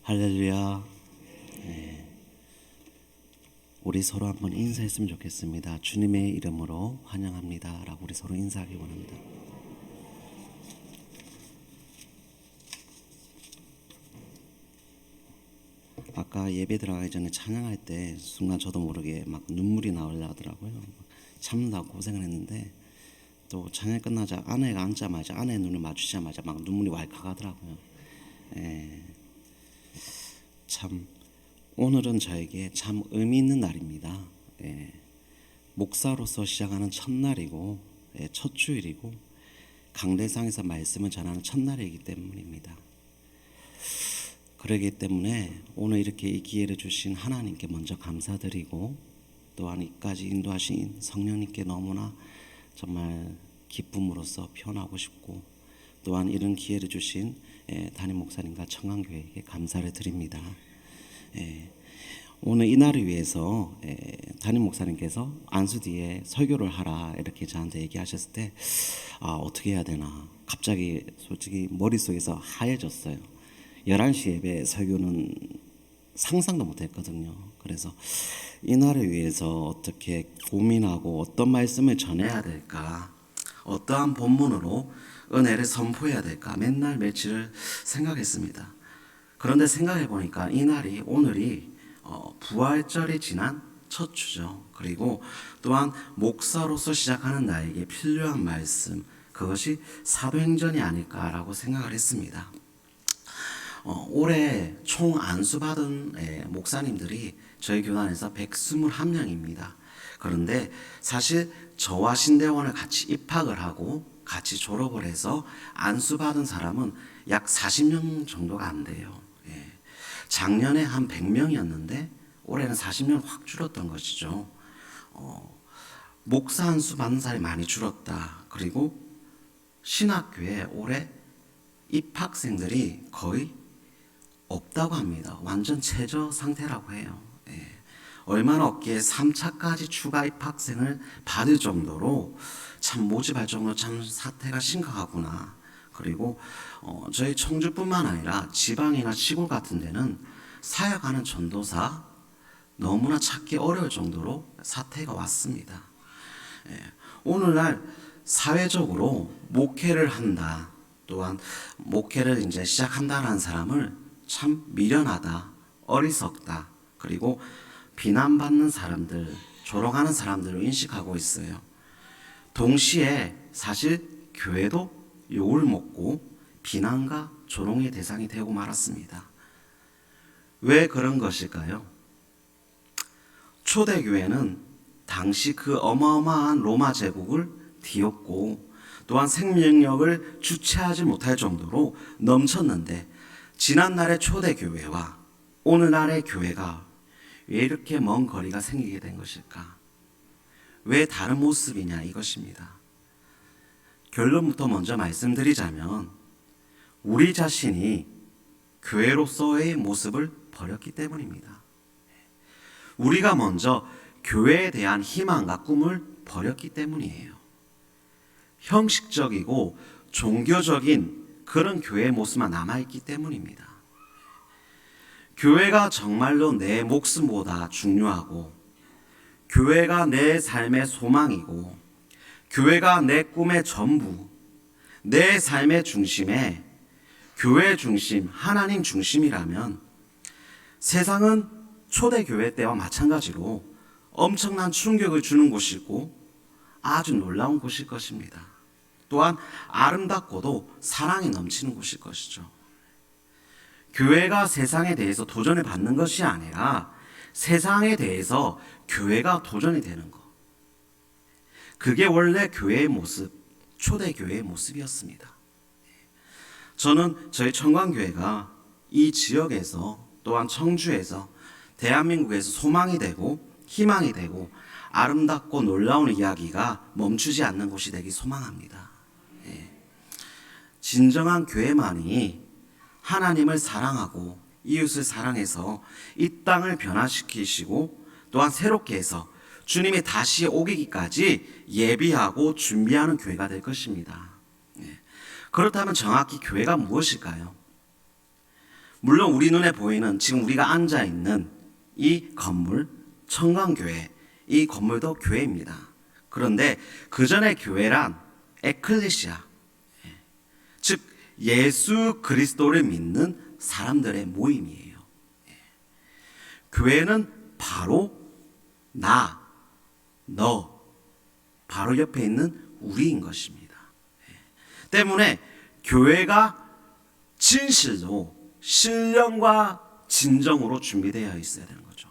할렐루야. 우리 서로 한번 인사했으면 좋겠습니다. 주님의 이름으로 환영합니다 라고 우리 서로 인사하기 원합니다. 아까 예배 들어가기 전에 찬양할 때 순간 저도 모르게 막 눈물이 나오려 하더라고요. 참느라 고생을 했는데 또 찬양 끝나자 아내가 앉자마자 아내의 눈을 마주치자마자 막 눈물이 왈칵 하더라고요. 참 오늘은 저에게 참 의미 있는 날입니다. 목사로서 시작하는 첫날이고 첫 주일이고 강대상에서 말씀을 전하는 첫날이기 때문입니다. 그러기 때문에 오늘 이렇게 이 기회를 주신 하나님께 먼저 감사드리고 또한 이까지 인도하신 성령님께 너무나 정말 기쁨으로써 표현하고 싶고 또한 이런 기회를 주신 담임 목사님과 청강교회에게 감사를 드립니다. 오늘 이날을 위해서 담임 목사님께서 안수 뒤에 설교를 하라 이렇게 저한테 얘기하셨을 때 어떻게 해야 되나 갑자기 솔직히 머릿속에서 하얘졌어요. 11시 예배 설교는 상상도 못했거든요. 그래서 이날을 위해서 어떻게 고민하고 어떤 말씀을 전해야 될까, 어떠한 본문으로 은혜를 선포해야 될까 맨날 며칠을 생각했습니다. 그런데 생각해 보니까 이날이 오늘이 부활절이 지난 첫 주죠. 그리고 또한 목사로서 시작하는 나에게 필요한 말씀, 그것이 사도행전이 아닐까라고 생각을 했습니다. 올해 총 안수받은 목사님들이 저희 교단에서 121명입니다. 그런데 사실 저와 신대원을 같이 입학을 하고 같이 졸업을 해서 안수받은 사람은 약 40명 정도가 안 돼요. 작년에 한 100명이었는데 올해는 40명 확 줄었던 것이죠. 목사 안수 받는 사람이 많이 줄었다. 그리고 신학교에 올해 입학생들이 거의 없다고 합니다. 완전 최저 상태라고 해요. 얼마나 없기에 3차까지 추가 입학생을 받을 정도로 참 모집할 정도로 참 사태가 심각하구나. 그리고 저희 청주뿐만 아니라 지방이나 시골 같은 데는 사역하는 전도사 너무나 찾기 어려울 정도로 사태가 왔습니다. 오늘날 사회적으로 목회를 한다, 또한 목회를 이제 시작한다라는 사람을 참 미련하다, 어리석다, 그리고 비난받는 사람들, 조롱하는 사람들을 인식하고 있어요. 동시에 사실 교회도 욕을 먹고 비난과 조롱의 대상이 되고 말았습니다. 왜 그런 것일까요? 초대교회는 당시 그 어마어마한 로마 제국을 뒤엎고 또한 생명력을 주체하지 못할 정도로 넘쳤는데 지난날의 초대교회와 오늘날의 교회가 왜 이렇게 먼 거리가 생기게 된 것일까? 왜 다른 모습이냐 이것입니다. 결론부터 먼저 말씀드리자면 우리 자신이 교회로서의 모습을 버렸기 때문입니다. 우리가 먼저 교회에 대한 희망과 꿈을 버렸기 때문이에요. 형식적이고 종교적인 그런 교회의 모습만 남아있기 때문입니다. 교회가 정말로 내 목숨보다 중요하고 교회가 내 삶의 소망이고 교회가 내 꿈의 전부, 내 삶의 중심에 교회 중심, 하나님 중심이라면 세상은 초대교회 때와 마찬가지로 엄청난 충격을 주는 곳이고 아주 놀라운 곳일 것입니다. 또한 아름답고도 사랑이 넘치는 곳일 것이죠. 교회가 세상에 대해서 도전을 받는 것이 아니라 세상에 대해서 교회가 도전이 되는 것. 그게 원래 교회의 모습, 초대교회의 모습이었습니다. 저는 저희 청광교회가 이 지역에서 또한 청주에서 대한민국에서 소망이 되고 희망이 되고 아름답고 놀라운 이야기가 멈추지 않는 곳이 되기 소망합니다. 진정한 교회만이 하나님을 사랑하고 이웃을 사랑해서 이 땅을 변화시키시고 또한 새롭게 해서 주님이 다시 오기까지 예비하고 준비하는 교회가 될 것입니다. 그렇다면 정확히 교회가 무엇일까요? 물론 우리 눈에 보이는 지금 우리가 앉아 있는 이 건물, 청강교회, 이 건물도 교회입니다. 그런데 그 전에 교회란 에클레시아, 즉 예수 그리스도를 믿는 사람들의 모임이에요. 교회는 바로 나, 너, 바로 옆에 있는 우리인 것입니다. 때문에 교회가 진실로 신령과 진정으로 준비되어 있어야 되는 거죠.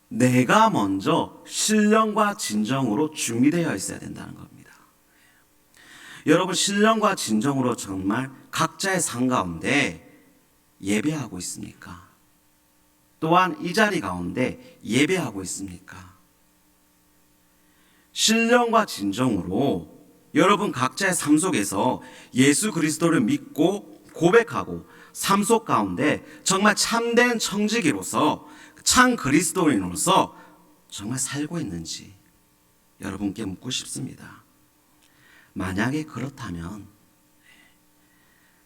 내가 먼저 신령과 진정으로 준비되어 있어야 된다는 겁니다. 여러분, 신령과 진정으로 정말 각자의 삶 가운데 예배하고 있습니까? 또한 이 자리 가운데 예배하고 있습니까? 신령과 진정으로 여러분 각자의 삶 속에서 예수 그리스도를 믿고 고백하고 삶 속 가운데 정말 참된 청지기로서 참 그리스도인으로서 정말 살고 있는지 여러분께 묻고 싶습니다. 만약에 그렇다면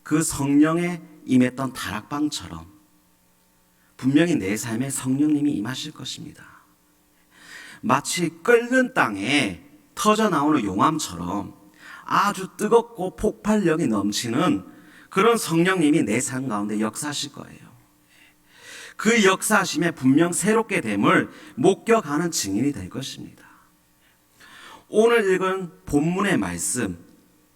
그 성령에 임했던 다락방처럼 분명히 내 삶에 성령님이 임하실 것입니다. 마치 끓는 땅에 터져 나오는 용암처럼 아주 뜨겁고 폭발력이 넘치는 그런 성령님이 내 삶 가운데 역사하실 거예요. 그 역사하심에 분명 새롭게 됨을 목격하는 증인이 될 것입니다. 오늘 읽은 본문의 말씀,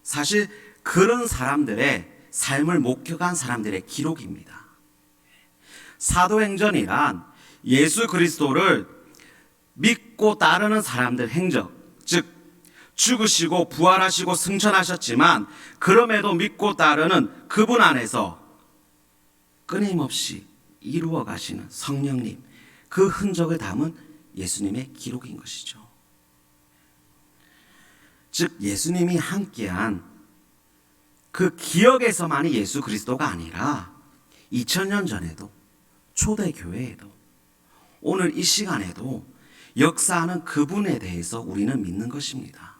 사실 그런 사람들의 삶을 목격한 사람들의 기록입니다. 사도행전이란 예수 그리스도를 믿고 따르는 사람들 행적, 즉 죽으시고 부활하시고 승천하셨지만 그럼에도 믿고 따르는 그분 안에서 끊임없이 이루어 가시는 성령님, 그 흔적을 담은 예수님의 기록인 것이죠. 즉 예수님이 함께한 그 기억에서만이 예수 그리스도가 아니라 2000년 전에도 초대교회에도 오늘 이 시간에도 역사하는 그분에 대해서 우리는 믿는 것입니다.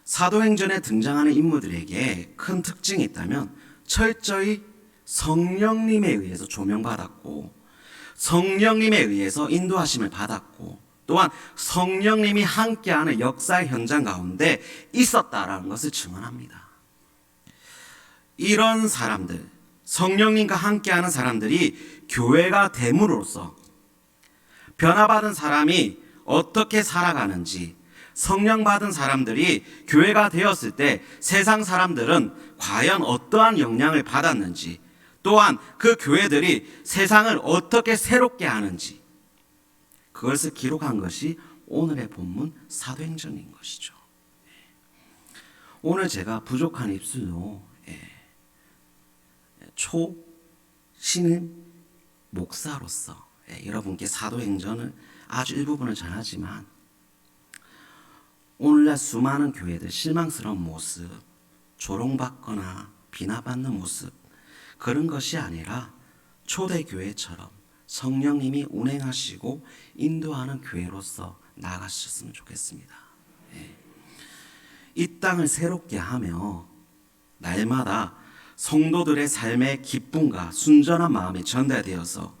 사도행전에 등장하는 인물들에게 큰 특징이 있다면 철저히 성령님에 의해서 조명받았고 성령님에 의해서 인도하심을 받았고 또한 성령님이 함께하는 역사의 현장 가운데 있었다라는 것을 증언합니다. 이런 사람들, 성령님과 함께하는 사람들이 교회가 됨으로써 변화받은 사람이 어떻게 살아가는지, 성령 받은 사람들이 교회가 되었을 때 세상 사람들은 과연 어떠한 영향을 받았는지, 또한 그 교회들이 세상을 어떻게 새롭게 하는지, 그것을 기록한 것이 오늘의 본문 사도행전인 것이죠. 오늘 제가 부족한 입술로 초신임 목사로서 여러분께 사도행전을 아주 일부분을 전하지만 오늘날 수많은 교회들 실망스러운 모습, 조롱받거나 비난받는 모습, 그런 것이 아니라 초대교회처럼 성령님이 운행하시고 인도하는 교회로서 나아가셨으면 좋겠습니다. 이 땅을 새롭게 하며 날마다 성도들의 삶의 기쁨과 순전한 마음이 전달되어서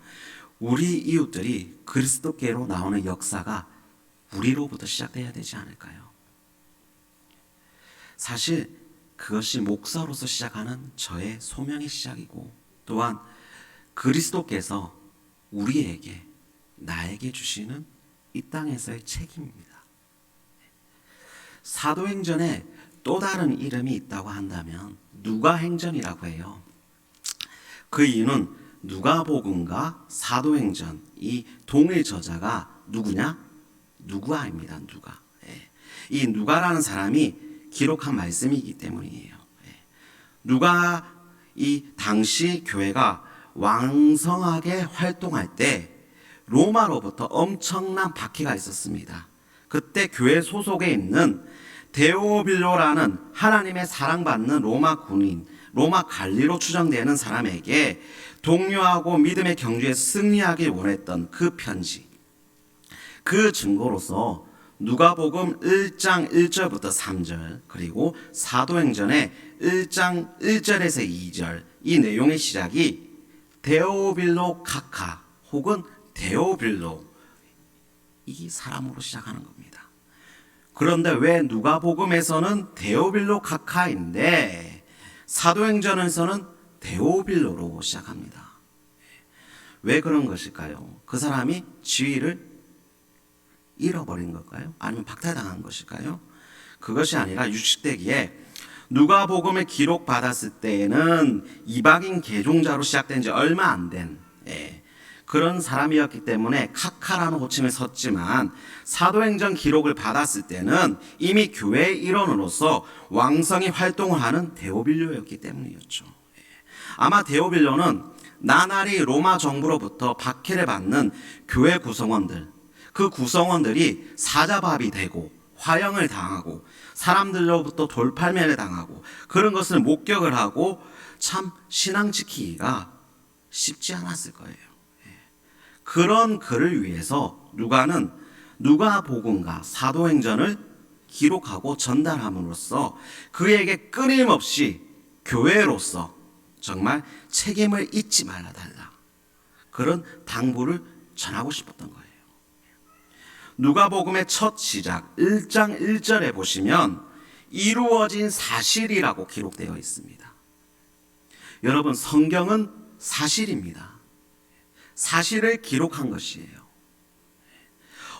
우리 이웃들이 그리스도께로 나오는 역사가 우리로부터 시작돼야 되지 않을까요? 사실 그것이 목사로서 시작하는 저의 소명의 시작이고 또한 그리스도께서 우리에게, 나에게 주시는 이 땅에서의 책임입니다. 사도행전에 또 다른 이름이 있다고 한다면 누가행전이라고 해요. 그 이유는 누가복음과 사도행전, 이 동일 저자가 누구냐? 누가입니다. 누가. 이 누가라는 사람이 기록한 말씀이기 때문이에요. 누가 이 당시 교회가 왕성하게 활동할 때 로마로부터 엄청난 박해가 있었습니다. 그때 교회 소속에 있는 데오빌로라는 하나님의 사랑받는 로마 군인, 로마 관리로 추정되는 사람에게 동료하고 믿음의 경주에 승리하길 원했던 그 편지, 그 증거로서 누가복음 1장 1절부터 3절, 그리고 사도행전의 1장 1절에서 2절, 이 내용의 시작이 데오빌로 카카 혹은 데오빌로, 이 사람으로 시작하는 겁니다. 그런데 왜 누가복음에서는 데오빌로 카카인데 사도행전에서는 데오빌로로 시작합니다. 왜 그런 것일까요? 그 사람이 지위를 잃어버린 걸까요? 아니면 박탈당한 것일까요? 그것이 아니라 육식대기에 누가복음을 기록받았을 때에는 이방인 개종자로 시작된 지 얼마 안 된 그런 사람이었기 때문에 카카라는 호칭을 썼지만, 사도행전 기록을 받았을 때는 이미 교회의 일원으로서 왕성히 활동을 하는 데오빌로였기 때문이었죠. 아마 데오빌로는 나날이 로마 정부로부터 박해를 받는 교회 구성원들, 그 구성원들이 사자밥이 되고 화형을 당하고 사람들로부터 돌팔매를 당하고 그런 것을 목격을 하고 참 신앙 지키기가 쉽지 않았을 거예요. 그런 그를 위해서 누가는 누가복음과 사도행전을 기록하고 전달함으로써 그에게 끊임없이 교회로서 정말 책임을 잊지 말아 달라, 그런 당부를 전하고 싶었던 거예요. 누가복음의 첫 시작 1장 1절에 보시면 이루어진 사실이라고 기록되어 있습니다. 여러분, 성경은 사실입니다. 사실을 기록한 것이에요.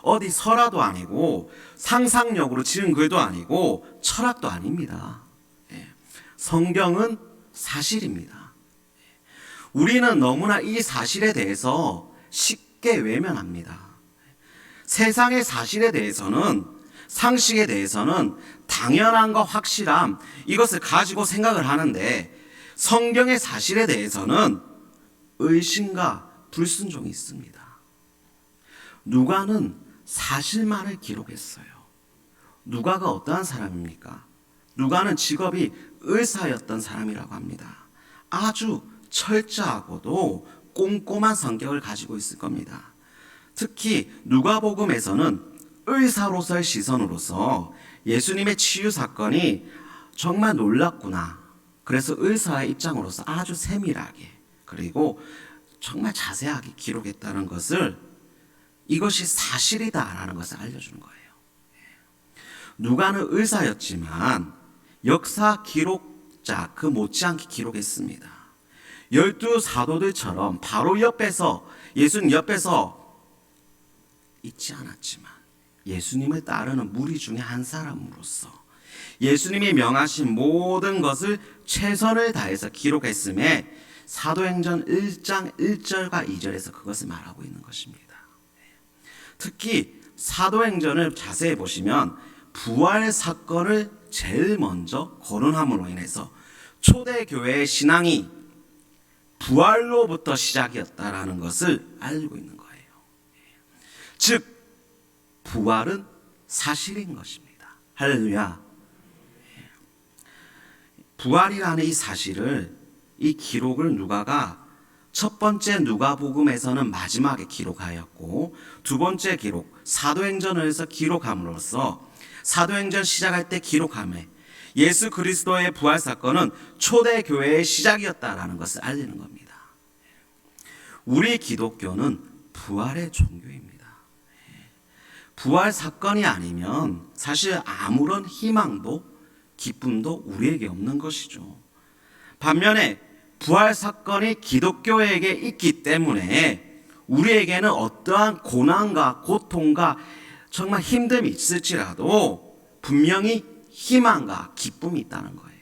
어디 설화도 아니고 상상력으로 지은 글도 아니고 철학도 아닙니다. 성경은 사실입니다. 우리는 너무나 이 사실에 대해서 쉽게 외면합니다. 세상의 사실에 대해서는, 상식에 대해서는 당연함과 확실함, 이것을 가지고 생각을 하는데 성경의 사실에 대해서는 의심과 불순종이 있습니다. 누가는 사실만을 기록했어요. 누가가 어떠한 사람입니까? 누가는 직업이 의사였던 사람이라고 합니다. 아주 철저하고도 꼼꼼한 성격을 가지고 있을 겁니다. 특히 누가복음에서는 의사로서의 시선으로서 예수님의 치유 사건이 정말 놀랍구나, 그래서 의사의 입장으로서 아주 세밀하게 그리고 정말 자세하게 기록했다는 것을, 이것이 사실이다라는 것을 알려주는 거예요. 누가는 의사였지만 역사 기록자 그 못지않게 기록했습니다. 12사도들처럼 바로 옆에서, 예수님 옆에서 있지 않았지만 예수님을 따르는 무리 중에 한 사람으로서 예수님이 명하신 모든 것을 최선을 다해서 기록했음에 사도행전 1장 1절과 2절에서 그것을 말하고 있는 것입니다. 특히 사도행전을 자세히 보시면 부활 사건을 제일 먼저 거론함으로 인해서 초대교회의 신앙이 부활로부터 시작이었다라는 것을 알고 있는 거예요. 즉 부활은 사실인 것입니다. 할렐루야. 부활이라는 이 사실을, 이 기록을 누가가 첫 번째 누가복음에서는 마지막에 기록하였고, 두 번째 기록 사도행전에서 기록함으로써 사도행전 시작할 때 기록함에 예수 그리스도의 부활 사건은 초대교회의 시작이었다라는 것을 알리는 겁니다. 우리 기독교는 부활의 종교입니다. 부활 사건이 아니면 사실 아무런 희망도 기쁨도 우리에게 없는 것이죠. 반면에 부활 사건이 기독교에게 있기 때문에 우리에게는 어떠한 고난과 고통과 정말 힘듦이 있을지라도 분명히 희망과 기쁨이 있다는 거예요.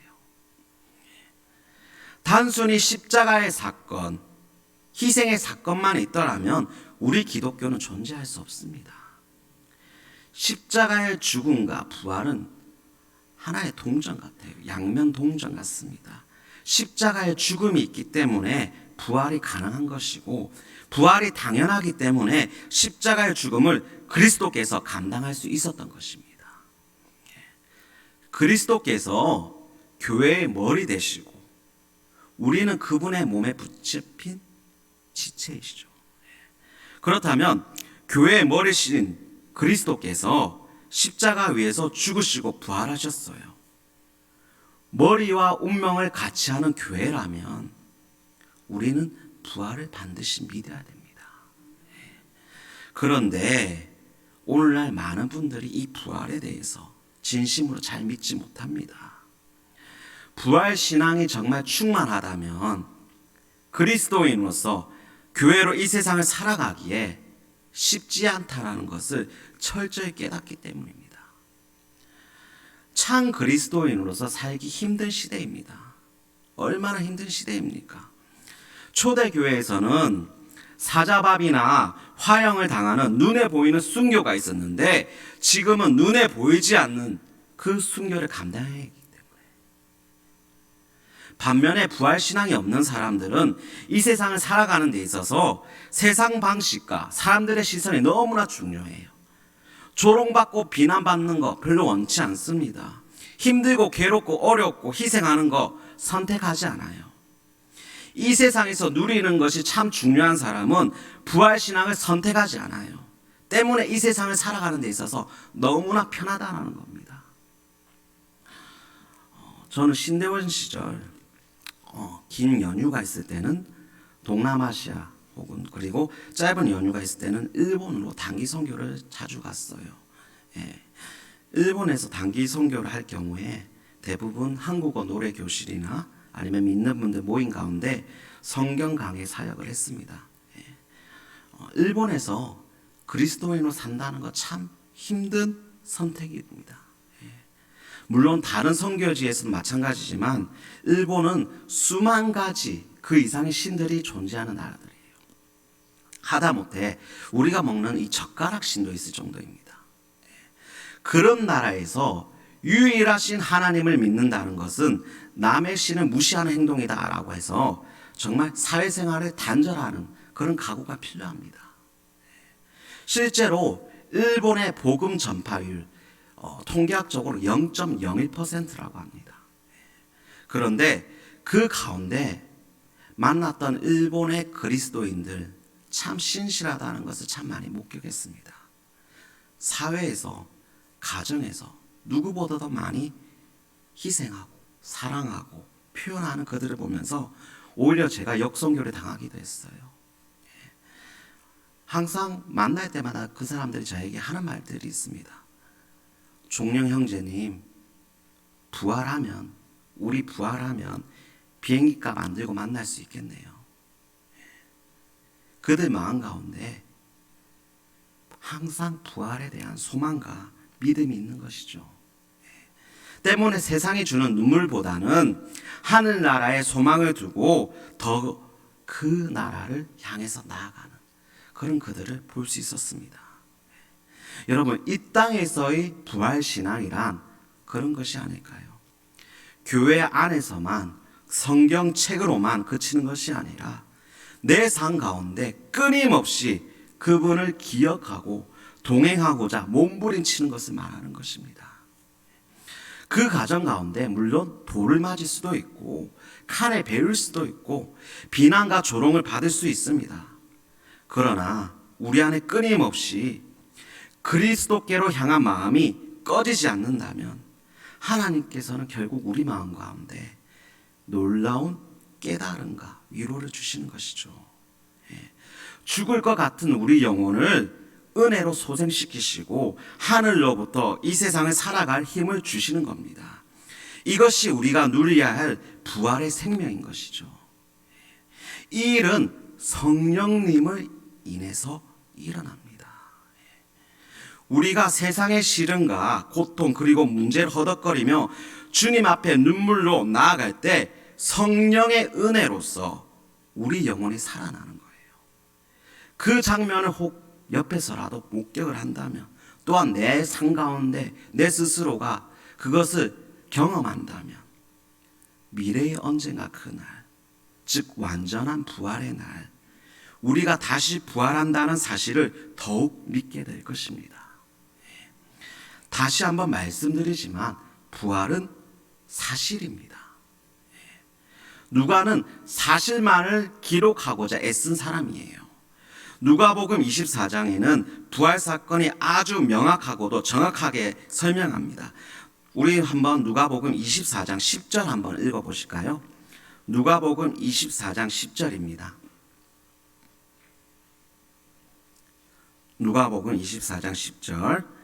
단순히 십자가의 사건, 희생의 사건만 있더라면 우리 기독교는 존재할 수 없습니다. 십자가의 죽음과 부활은 하나의 동전 같아요. 양면 동전 같습니다. 십자가의 죽음이 있기 때문에 부활이 가능한 것이고, 부활이 당연하기 때문에 십자가의 죽음을 그리스도께서 감당할 수 있었던 것입니다. 그리스도께서 교회의 머리 되시고 우리는 그분의 몸에 붙잡힌 지체이시죠. 그렇다면 교회의 머리신 그리스도께서 십자가 위에서 죽으시고 부활하셨어요. 머리와 운명을 같이 하는 교회라면 우리는 부활을 반드시 믿어야 됩니다. 그런데 오늘날 많은 분들이 이 부활에 대해서 진심으로 잘 믿지 못합니다. 부활 신앙이 정말 충만하다면 그리스도인으로서 교회로 이 세상을 살아가기에 쉽지 않다라는 것을 철저히 깨닫기 때문입니다. 참 그리스도인으로서 살기 힘든 시대입니다. 얼마나 힘든 시대입니까? 초대교회에서는 사자밥이나 화형을 당하는 눈에 보이는 순교가 있었는데 지금은 눈에 보이지 않는 그 순교를 감당해야 하기 때문에, 반면에 부활신앙이 없는 사람들은 이 세상을 살아가는 데 있어서 세상 방식과 사람들의 시선이 너무나 중요해요. 조롱받고 비난받는 거 별로 원치 않습니다. 힘들고 괴롭고 어렵고 희생하는 거 선택하지 않아요. 이 세상에서 누리는 것이 참 중요한 사람은 부활신앙을 선택하지 않아요. 때문에 이 세상을 살아가는 데 있어서 너무나 편하다는 겁니다. 저는 신대원 시절 긴 연휴가 있을 때는 동남아시아 혹은 그리고 짧은 연휴가 있을 때는 일본으로 단기 선교를 자주 갔어요. 일본에서 단기 선교를 할 경우에 대부분 한국어 노래 교실이나 아니면 믿는 분들 모임 가운데 성경 강해 사역을 했습니다. 일본에서 그리스도인으로 산다는 거 참 힘든 선택입니다. 물론 다른 선교지에서는 마찬가지지만 일본은 수만 가지 그 이상의 신들이 존재하는 나라들이에요. 하다못해 우리가 먹는 이 젓가락 신도 있을 정도입니다. 그런 나라에서 유일하신 하나님을 믿는다는 것은 남의 신을 무시하는 행동이다라고 해서 정말 사회생활을 단절하는 그런 각오가 필요합니다. 실제로 일본의 복음 전파율 통계학적으로 0.01%라고 합니다. 그런데 그 가운데 만났던 일본의 그리스도인들 참 신실하다는 것을 참 많이 목격했습니다. 사회에서, 가정에서 누구보다도 많이 희생하고 사랑하고 표현하는 그들을 보면서 오히려 제가 역선교를 당하기도 했어요. 항상 만날 때마다 그 사람들이 저에게 하는 말들이 있습니다. 종령 형제님, 우리 부활하면 비행기값 안 들고 만날 수 있겠네요. 그들 마음 가운데 항상 부활에 대한 소망과 믿음이 있는 것이죠. 때문에 세상이 주는 눈물보다는 하늘나라에 소망을 두고 더 그 나라를 향해서 나아가는 그런 그들을 볼 수 있었습니다. 여러분, 이 땅에서의 부활신앙이란 그런 것이 아닐까요? 교회 안에서만 성경책으로만 그치는 것이 아니라 내 삶 가운데 끊임없이 그분을 기억하고 동행하고자 몸부림치는 것을 말하는 것입니다. 그 과정 가운데 물론 돌을 맞을 수도 있고 칼에 베일 수도 있고 비난과 조롱을 받을 수 있습니다. 그러나 우리 안에 끊임없이 그리스도께로 향한 마음이 꺼지지 않는다면 하나님께서는 결국 우리 마음 가운데 놀라운 깨달음과 위로를 주시는 것이죠. 죽을 것 같은 우리 영혼을 은혜로 소생시키시고 하늘로부터 이 세상을 살아갈 힘을 주시는 겁니다. 이것이 우리가 누려야 할 부활의 생명인 것이죠. 이 일은 성령님을 인해서 일어납니다. 우리가 세상의 시련과 고통 그리고 문제를 허덕거리며 주님 앞에 눈물로 나아갈 때 성령의 은혜로서 우리 영혼이 살아나는 거예요. 그 장면을 혹 옆에서라도 목격을 한다면, 또한 내 삶 가운데 내 스스로가 그것을 경험한다면 미래의 언젠가 그날, 즉 완전한 부활의 날, 우리가 다시 부활한다는 사실을 더욱 믿게 될 것입니다. 다시 한번 말씀드리지만 부활은 사실입니다. 누가는 사실만을 기록하고자 애쓴 사람이에요. 누가복음 24장에는 부활 사건이 아주 명확하고도 정확하게 설명합니다. 우리 한번 누가복음 24장 10절 한번 읽어보실까요? 누가복음 24장 10절입니다. 누가복음 24장 10절.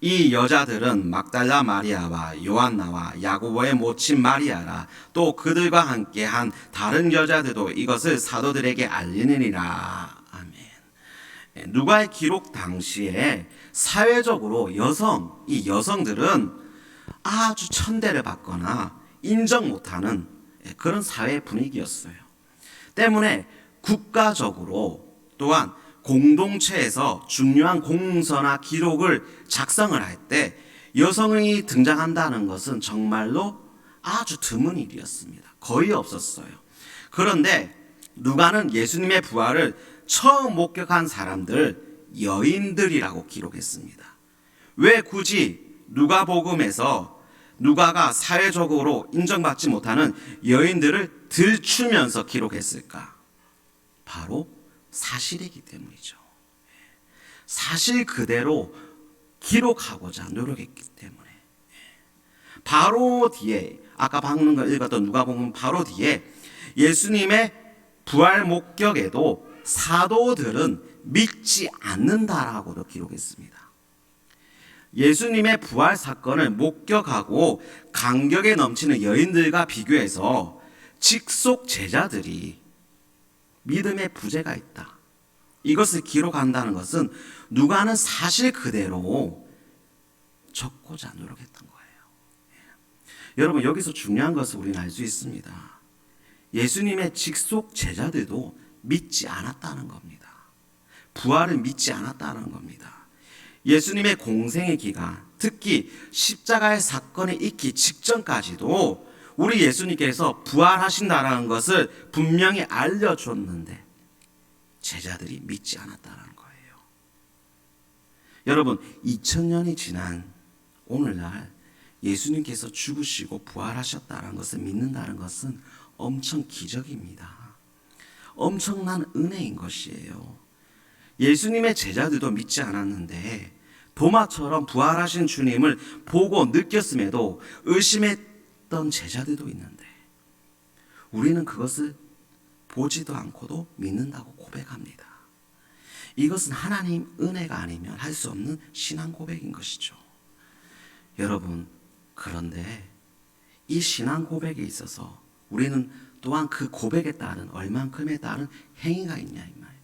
이 여자들은 막달라 마리아와 요한나와 야고보의 모친 마리아라 또 그들과 함께 한 다른 여자들도 이것을 사도들에게 알리느니라. 아멘. 누가의 기록 당시에 사회적으로 이 여성들은 아주 천대를 받거나 인정 못하는 그런 사회 분위기였어요. 때문에 국가적으로 또한 공동체에서 중요한 공문서나 기록을 작성을 할 때 여성이 등장한다는 것은 정말로 아주 드문 일이었습니다. 거의 없었어요. 그런데 누가는 예수님의 부활을 처음 목격한 사람들 여인들이라고 기록했습니다. 왜 굳이 누가복음에서 누가가 사회적으로 인정받지 못하는 여인들을 들추면서 기록했을까? 바로 사실이기 때문이죠. 사실 그대로 기록하고자 노력했기 때문에. 바로 뒤에 아까 방금 읽었던 누가복음 바로 뒤에 예수님의 부활 목격에도 사도들은 믿지 않는다라고도 기록했습니다. 예수님의 부활 사건을 목격하고 감격에 넘치는 여인들과 비교해서 직속 제자들이 믿음의 부재가 있다. 이것을 기록한다는 것은 누가는 사실 그대로 적고자 노력했던 거예요. 여러분 여기서 중요한 것을 우리는 알 수 있습니다. 예수님의 직속 제자들도 믿지 않았다는 겁니다. 부활을 믿지 않았다는 겁니다. 예수님의 공생의 기간, 특히 십자가의 사건이 있기 직전까지도 우리 예수님께서 부활하신다라는 것을 분명히 알려줬는데 제자들이 믿지 않았다는 거예요. 여러분 2000년이 지난 오늘날 예수님께서 죽으시고 부활하셨다는 것을 믿는다는 것은 엄청 기적입니다. 엄청난 은혜인 것이에요. 예수님의 제자들도 믿지 않았는데 도마처럼 부활하신 주님을 보고 느꼈음에도 의심했던 제자들도 있는데 우리는 그것을 보지도 않고도 믿는다고 고백합니다. 이것은 하나님 은혜가 아니면 할 수 없는 신앙 고백인 것이죠. 여러분 그런데 이 신앙 고백에 있어서 우리는 또한 그 고백에 따른 얼만큼에 따른 행위가 있냐 이 말입니다.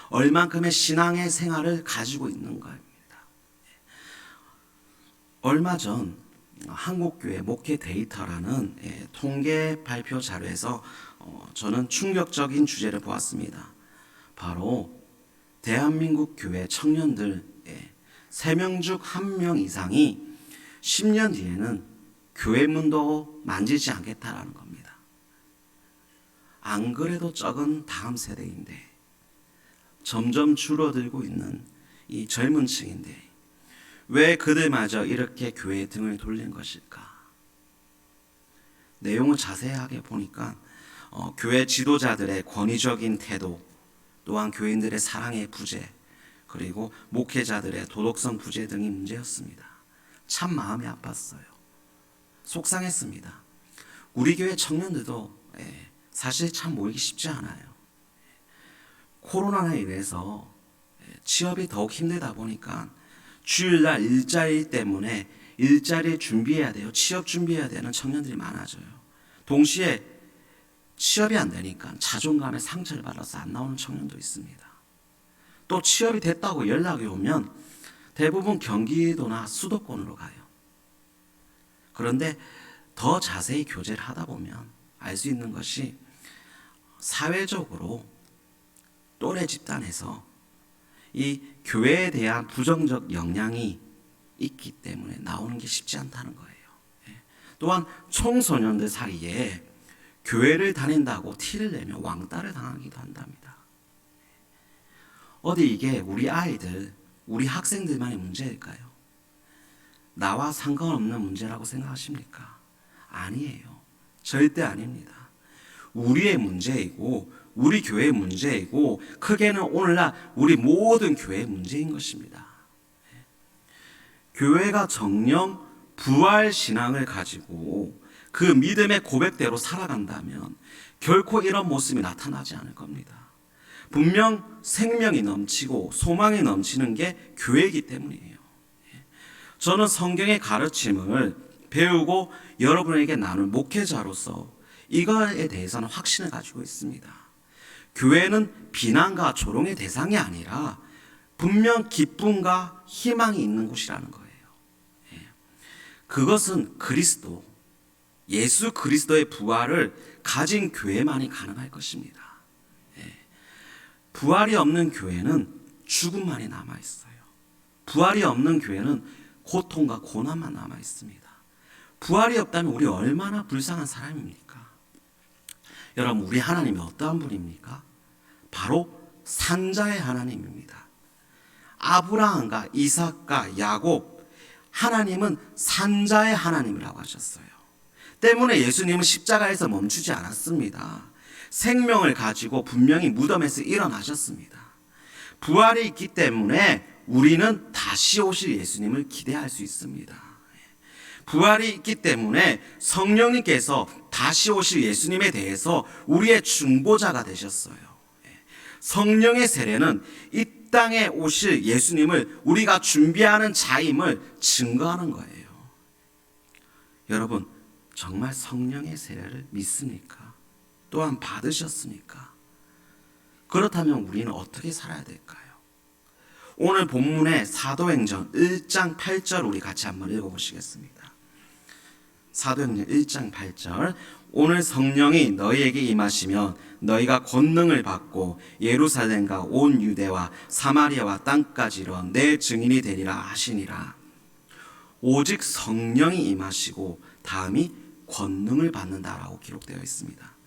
얼만큼의 신앙의 생활을 가지고 있는가입니다. 얼마 전 한국교회 목회 데이터라는 통계 발표 자료에서 저는 충격적인 주제를 보았습니다. 바로 대한민국 교회 청년들 3명 중 1명 이상이 10년 뒤에는 교회 문도 만지지 않겠다라는 겁니다. 안 그래도 적은 다음 세대인데 점점 줄어들고 있는 이 젊은 층인데 왜 그들마저 이렇게 교회에 등을 돌린 것일까? 내용을 자세하게 보니까 교회 지도자들의 권위적인 태도, 또한 교인들의 사랑의 부재, 그리고 목회자들의 도덕성 부재 등이 문제였습니다. 참 마음이 아팠어요. 속상했습니다. 우리 교회 청년들도 사실 참 모이기 쉽지 않아요. 코로나로 인해서 취업이 더욱 힘들다 보니까 주일날 일자리 때문에 일자리 준비해야 돼요. 취업 준비해야 되는 청년들이 많아져요. 동시에 취업이 안 되니까 자존감에 상처를 받아서 안 나오는 청년도 있습니다. 또 취업이 됐다고 연락이 오면 대부분 경기도나 수도권으로 가요. 그런데 더 자세히 교제를 하다 보면 알 수 있는 것이 사회적으로 또래 집단에서 이 교회에 대한 부정적 영향이 있기 때문에 나오는 게 쉽지 않다는 거예요. 또한 청소년들 사이에 교회를 다닌다고 티를 내며 왕따를 당하기도 한답니다. 어디 이게 우리 아이들, 우리 학생들만의 문제일까요? 나와 상관없는 문제라고 생각하십니까? 아니에요. 절대 아닙니다. 우리의 문제이고 우리 교회의 문제이고 크게는 오늘날 우리 모든 교회의 문제인 것입니다. 교회가 정녕 부활 신앙을 가지고 그 믿음의 고백대로 살아간다면 결코 이런 모습이 나타나지 않을 겁니다. 분명 생명이 넘치고 소망이 넘치는 게 교회이기 때문이에요. 저는 성경의 가르침을 배우고 여러분에게 나눌 목회자로서 이거에 대해서는 확신을 가지고 있습니다. 교회는 비난과 조롱의 대상이 아니라 분명 기쁨과 희망이 있는 곳이라는 거예요. 그것은 그리스도, 예수 그리스도의 부활을 가진 교회만이 가능할 것입니다. 부활이 없는 교회는 죽음만이 남아있어요. 부활이 없는 교회는 고통과 고난만 남아있습니다. 부활이 없다면 우리 얼마나 불쌍한 사람입니까? 여러분, 우리 하나님이 어떠한 분입니까? 바로 산자의 하나님입니다. 아브라함과 이삭과 야곱, 하나님은 산자의 하나님이라고 하셨어요. 때문에 예수님은 십자가에서 멈추지 않았습니다. 생명을 가지고 분명히 무덤에서 일어나셨습니다. 부활이 있기 때문에 우리는 다시 오실 예수님을 기대할 수 있습니다. 부활이 있기 때문에 성령님께서 다시 오실 예수님에 대해서 우리의 중보자가 되셨어요. 성령의 세례는 이 땅에 오실 예수님을 우리가 준비하는 자임을 증거하는 거예요. 여러분, 정말 성령의 세례를 믿습니까? 또한 받으셨습니까? 그렇다면 우리는 어떻게 살아야 될까요? 오늘 본문의 사도행전 1장 8절 우리 같이 한번 읽어보시겠습니다. 사도행전 1장 8절, 오늘 성령이 너희에게 임하시면 너희가 권능을 받고 예루살렘과 온 유대와 사마리아와 땅까지 이르러 내 증인이 되리라 하시니라. 오직 성령이 임하시고 다음이 권능을 받는다라고 기록되어 있습니다.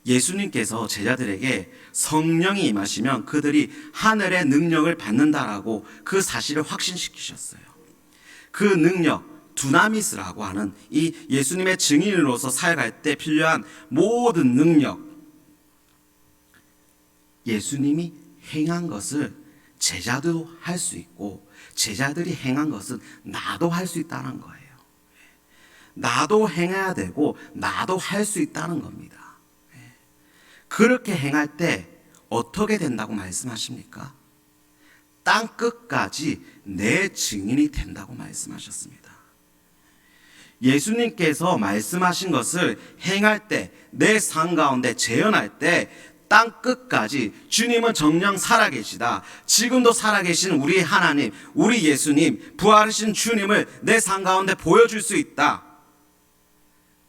예수님께서 제자들에게 성령이 임하시면 그들이 하늘의 능력을 받는다라고 그 사실을 확신시키셨어요. 그 능력, 두나미스라고 하는 이 예수님의 증인으로서 살아갈 때 필요한 모든 능력, 예수님이 행한 것을 제자도 할 수 있고 제자들이 행한 것은 나도 할 수 있다는 거예요. 나도 행해야 되고 나도 할 수 있다는 겁니다. 그렇게 행할 때 어떻게 된다고 말씀하십니까? 땅 끝까지 내 증인이 된다고 말씀하셨습니다. 예수님께서 말씀하신 것을 행할 때, 내 삶 가운데 재현할 때 땅 끝까지 주님은 정녕 살아계시다. 지금도 살아계신 우리 하나님, 우리 예수님, 부활하신 주님을 내 삶 가운데 보여줄 수 있다.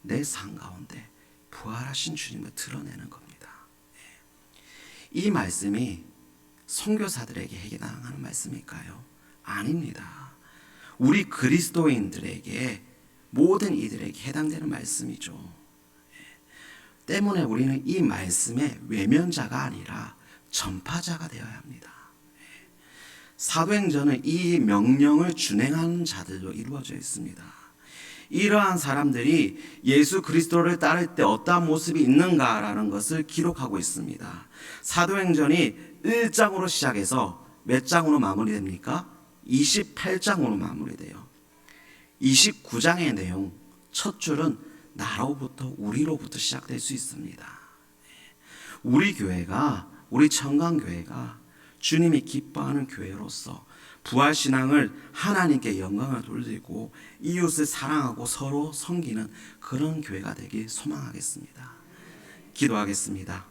내 삶 가운데 부활하신 주님을 드러내는 겁니다. 이 말씀이 선교사들에게 해당하는 말씀일까요? 아닙니다. 우리 그리스도인들에게, 모든 이들에게 해당되는 말씀이죠. 때문에 우리는 이 말씀의 외면자가 아니라 전파자가 되어야 합니다. 사도행전은 이 명령을 준행하는 자들로 이루어져 있습니다. 이러한 사람들이 예수 그리스도를 따를 때 어떠한 모습이 있는가라는 것을 기록하고 있습니다. 사도행전이 1장으로 시작해서 몇 장으로 마무리됩니까? 28장으로 마무리돼요. 29장의 내용, 첫 줄은 나로부터, 우리로부터 시작될 수 있습니다. 우리 교회가, 우리 청강교회가 주님이 기뻐하는 교회로서 부활신앙을 하나님께 영광을 돌리고 이웃을 사랑하고 서로 섬기는 그런 교회가 되길 소망하겠습니다. 기도하겠습니다.